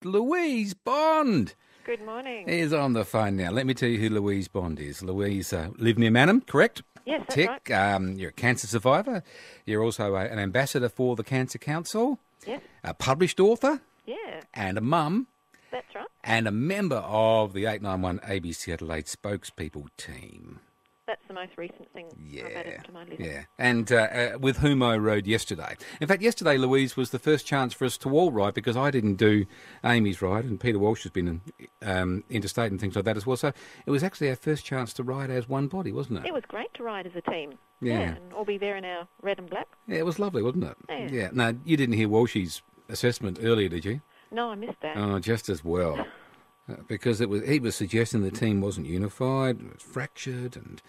Louise Bond Good morning. is on the phone now. Let me tell you who Louise Bond is. Louise live near Manham, correct? Yes, that's Tick. right. You're a cancer survivor. You're also an ambassador for the Cancer Council. Yes. A published author. Yeah, And a mum. that's right. And a member of the 891 ABC Adelaide spokespeople team. That's the most recent thing I've added to my list. Yeah, and with whom I rode yesterday. In fact, yesterday, Louise, was the first chance for us to all ride because I didn't do Amy's ride, and Peter Walsh has been interstate and things like that as well. So it was actually our first chance to ride as one body, wasn't it? It was great to ride as a team. Yeah. And all be there in our red and black. Yeah, it was lovely, wasn't it? Yeah. No, you didn't hear Walshy's assessment earlier, did you? No, I missed that. Oh, just as well. Because he was suggesting the team wasn't unified, it was fractured, and...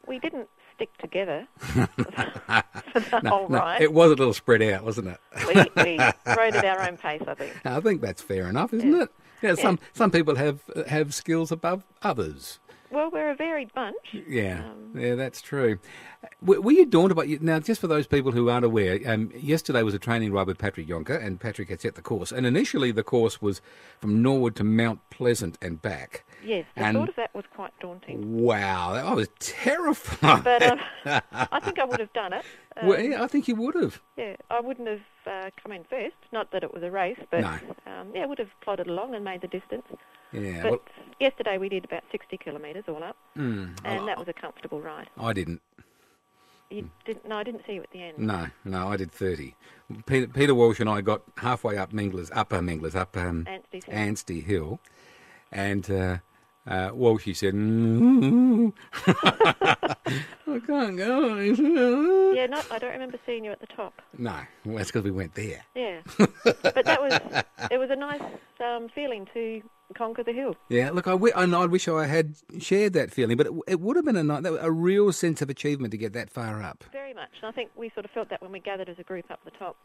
We didn't stick together for the whole ride. It was a little spread out, wasn't it? We rode at our own pace, I think. I think that's fair enough, isn't it? Yeah, some people have skills above others. Well, we're a varied bunch. Yeah, that's true. Were you daunted about... Now, just for those people who aren't aware, yesterday was a training ride with Patrick Yonker, and Patrick had set the course. And initially the course was from Norwood to Mount Pleasant and back. Yes, the thought of that was quite daunting. Wow, I was terrified. But I think I would have done it. Well, yeah, I think you would have. Yeah, I wouldn't have come in first. Not that it was a race, but No. I would have plodded along and made the distance. Yeah, But well, yesterday we did about 60 kilometres all up, and that was a comfortable ride. I didn't. You didn't? No, I didn't see you at the end. No, I did 30. Peter Walsh and I got halfway up Anstey Hill, and Walshy said, I can't go. Yeah, no, I don't remember seeing you at the top. No, well, that's because we went there. Yeah, but it was a nice feeling to conquer the hill. Yeah, look, I wish I had shared that feeling, but it would have been a real sense of achievement to get that far up. Very much, and I think we sort of felt that when we gathered as a group up the top.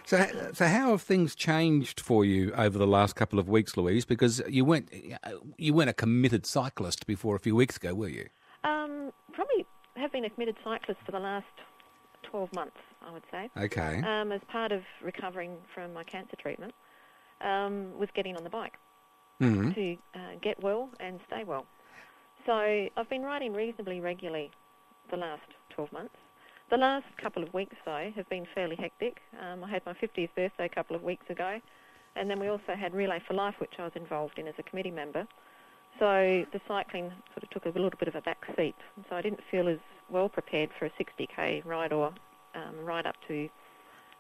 So how have things changed for you over the last couple of weeks, Louise? Because you weren't a committed cyclist before a few weeks ago, were you? Probably have been a committed cyclist for the last 12 months, I would say. Okay. As part of recovering from my cancer treatment, was getting on the bike to get well and stay well. So I've been riding reasonably regularly the last 12 months. The last couple of weeks, though, have been fairly hectic. I had my 50th birthday a couple of weeks ago, and then we also had Relay for Life, which I was involved in as a committee member. So the cycling sort of took a little bit of a back seat. So I didn't feel as well prepared for a 60k ride or ride up to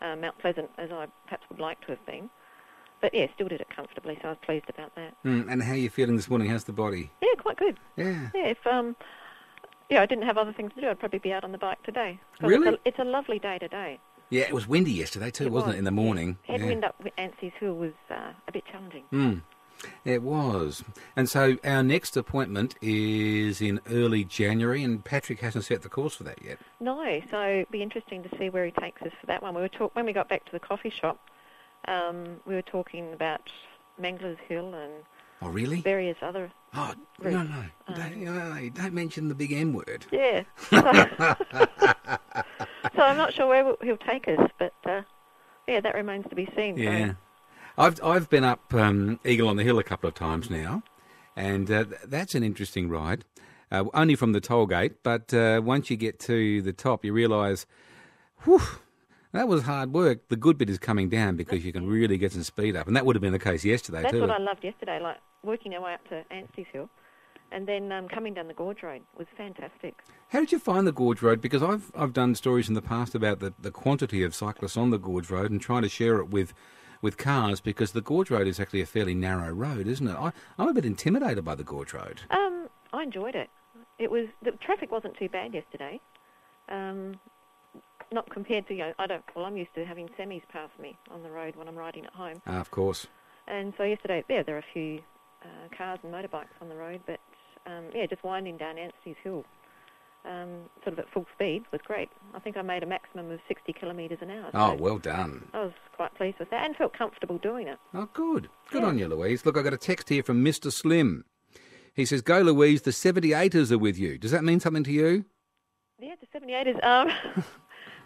Mount Pleasant as I perhaps would like to have been. But yeah, still did it comfortably, so I was pleased about that. And how are you feeling this morning? How's the body? Yeah, quite good. Yeah. Yeah, if I didn't have other things to do, I'd probably be out on the bike today. Really? It's a lovely day today. Yeah, it was windy yesterday too, wasn't it, in the morning? Yeah. Headwind up Anstey's Hill was a bit challenging. It was. And so our next appointment is in early January, and Patrick hasn't set the course for that yet. No, so it'll be interesting to see where he takes us for that one. When we got back to the coffee shop, we were talking about Mangler's Hill and really? various other routes. No, don't mention the big M word. Yeah. So I'm not sure where he'll take us, but that remains to be seen. Yeah. I've been up Eagle on the Hill a couple of times now, and that's an interesting ride, only from the toll gate, but once you get to the top, you realise, whew, that was hard work. The good bit is coming down because you can really get some speed up, and that would have been the case yesterday too. That's what I loved yesterday, like working our way up to Anstey's Hill, and then coming down the Gorge Road was fantastic. How did you find the Gorge Road? Because I've done stories in the past about the quantity of cyclists on the Gorge Road and trying to share it with cars, because the Gorge Road is actually a fairly narrow road, isn't it? I'm a bit intimidated by the Gorge Road. I enjoyed it. The traffic wasn't too bad yesterday. Not compared to, I'm used to having semis pass me on the road when I'm riding at home. Of course. And so yesterday, there are a few cars and motorbikes on the road, but just winding down Anstey's Hill, sort of at full speed was great. I think I made a maximum of 60 kilometres an hour. Oh, well done. I was quite pleased with that and felt comfortable doing it. Oh, good. Good on you, Louise. Look, I got a text here from Mr. Slim. He says, "Go, Louise, the 78ers are with you." Does that mean something to you? Yeah, the 78ers.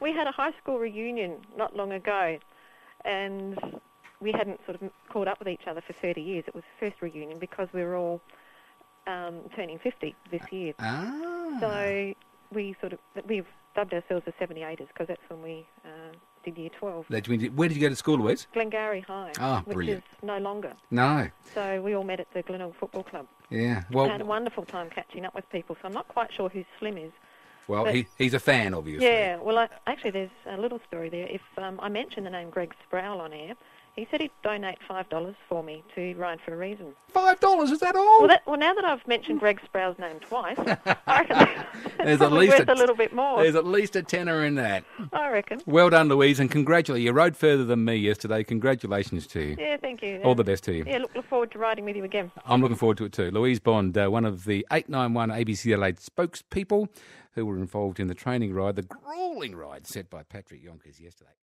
We had a high school reunion not long ago, and we hadn't sort of caught up with each other for 30 years. It was the first reunion because we were all turning 50 this year. So we've dubbed ourselves the 78ers because that's when we did year 12. Where did you go to school, Louise? Glengarry High, which is no longer. No. So we all met at the Glenelg Football Club. Yeah. Well, had a wonderful time catching up with people, so I'm not quite sure who Slim is. Well, he's a fan, obviously. Yeah, well, actually, there's a little story there. If I mention the name Greg Sproul on air, he said he'd donate $5 for me to Ride for a Reason. $5, is that all? Well, now that I've mentioned Greg Sproul's name twice, I reckon there's at least worth a little bit more. There's at least a tenner in that. I reckon. Well done, Louise, and congratulations. You rode further than me yesterday. Congratulations to you. Yeah, thank you. All the best to you. Yeah, look forward to riding with you again. I'm looking forward to it too. Louise Bond, one of the 891 ABC Adelaide spokespeople who were involved in the training ride, the gruelling ride set by Patrick Yonkers yesterday.